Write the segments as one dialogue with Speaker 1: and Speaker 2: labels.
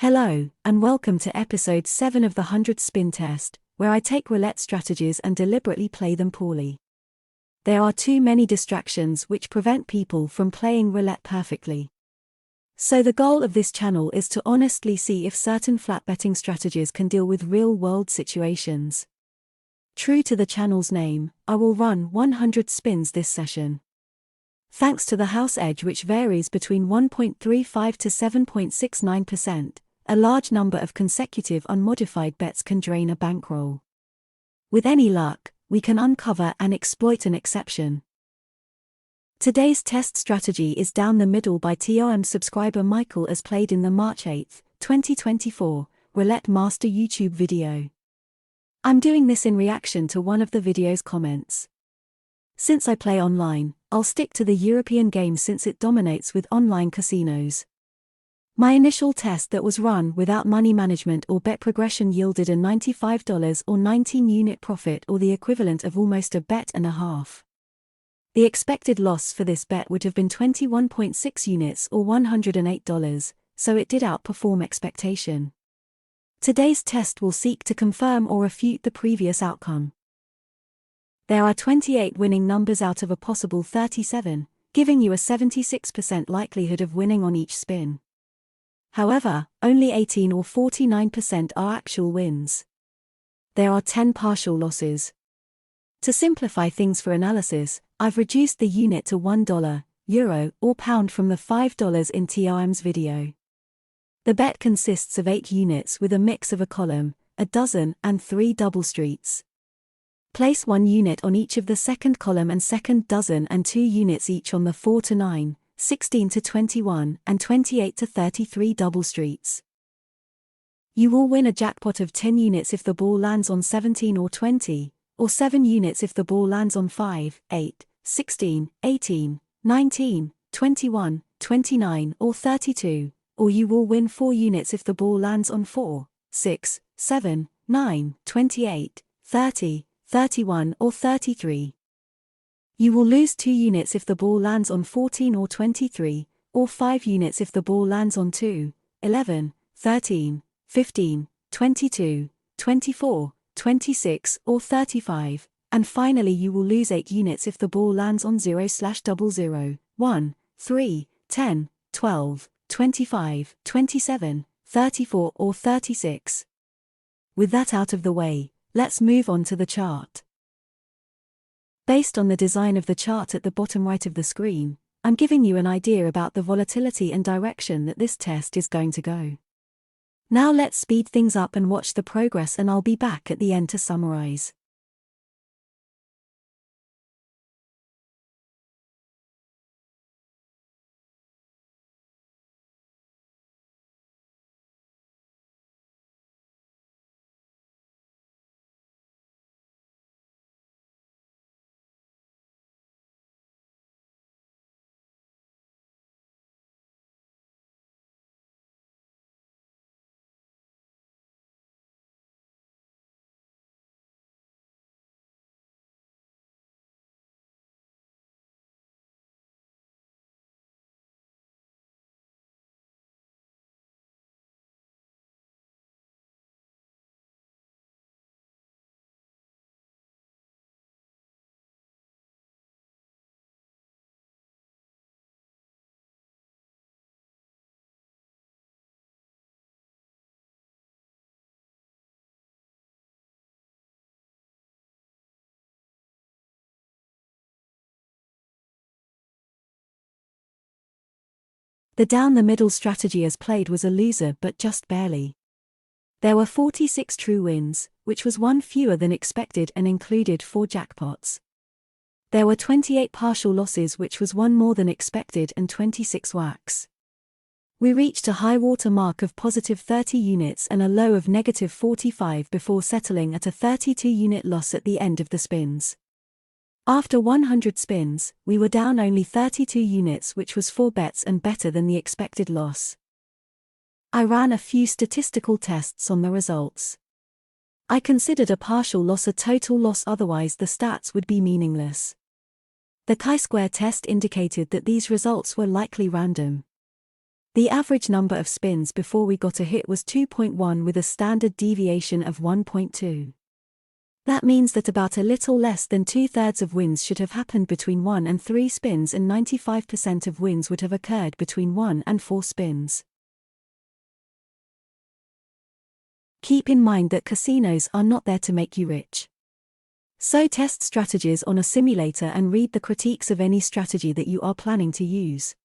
Speaker 1: Hello, and welcome to episode 7 of the 100 Spin Test, where I take roulette strategies and deliberately play them poorly. There are too many distractions which prevent people from playing roulette perfectly. So the goal of this channel is to honestly see if certain flat betting strategies can deal with real-world situations. True to the channel's name, I will run 100 spins this session. Thanks to the house edge, which varies between 1.35 to 7.69%, a large number of consecutive unmodified bets can drain a bankroll. With any luck, we can uncover and exploit an exception. Today's test strategy is down the middle by TOM subscriber Michael, as played in the March 8, 2024, Roulette Master YouTube video. I'm doing this in reaction to one of the video's comments. Since I play online, I'll stick to the European game since it dominates with online casinos. My initial test that was run without money management or bet progression yielded a $95 or 19-unit profit, or the equivalent of almost a bet and a half. The expected loss for this bet would have been 21.6 units or $108, so it did outperform expectation. Today's test will seek to confirm or refute the previous outcome. There are 28 winning numbers out of a possible 37, giving you a 76% likelihood of winning on each spin. However, only 18 or 49% are actual wins. There are 10 partial losses. To simplify things for analysis, I've reduced the unit to $1, euro, or pound from the $5 in TOM's video. The bet consists of 8 units with a mix of a column, a dozen, and 3 double streets. Place 1 unit on each of the second column and second dozen, and 2 units each on the 4 to 9, 16 to 21, and 28 to 33 double streets. You will win a jackpot of 10 units if the ball lands on 17 or 20, or 7 units if the ball lands on 5, 8, 16, 18, 19, 21, 29, or 32, or you will win 4 units if the ball lands on 4, 6, 7, 9, 28, 30, 31, or 33. You will lose 2 units if the ball lands on 14 or 23, or 5 units if the ball lands on 2, 11, 13, 15, 22, 24, 26, or 35, and finally you will lose 8 units if the ball lands on 0/00, 1, 3, 10, 12, 25, 27, 34, or 36. With that out of the way, let's move on to the chart. Based on the design of the chart at the bottom right of the screen, I'm giving you an idea about the volatility and direction that this test is going to go. Now let's speed things up and watch the progress, and I'll be back at the end to summarize. The down-the-middle strategy as played was a loser, but just barely. There were 46 true wins, which was 1 fewer than expected and included 4 jackpots. There were 28 partial losses, which was 1 more than expected, and 26 whacks. We reached a high water mark of positive 30 units and a low of negative 45 before settling at a 32-unit loss at the end of the spins. After 100 spins, we were down only 32 units, which was 4 bets and better than the expected loss. I ran a few statistical tests on the results. I considered a partial loss a total loss, otherwise the stats would be meaningless. The chi-square test indicated that these results were likely random. The average number of spins before we got a hit was 2.1 with a standard deviation of 1.2. That means that about a little less than 2/3 of wins should have happened between 1 and 3 spins, and 95% of wins would have occurred between 1 and 4 spins. Keep in mind that casinos are not there to make you rich. So test strategies on a simulator and read the critiques of any strategy that you are planning to use.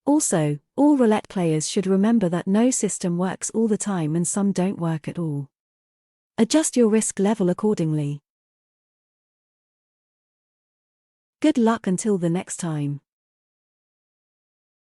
Speaker 1: Also, all roulette players should remember that no system works all the time and some don't work at all. Adjust your risk level accordingly. Good luck until the next time.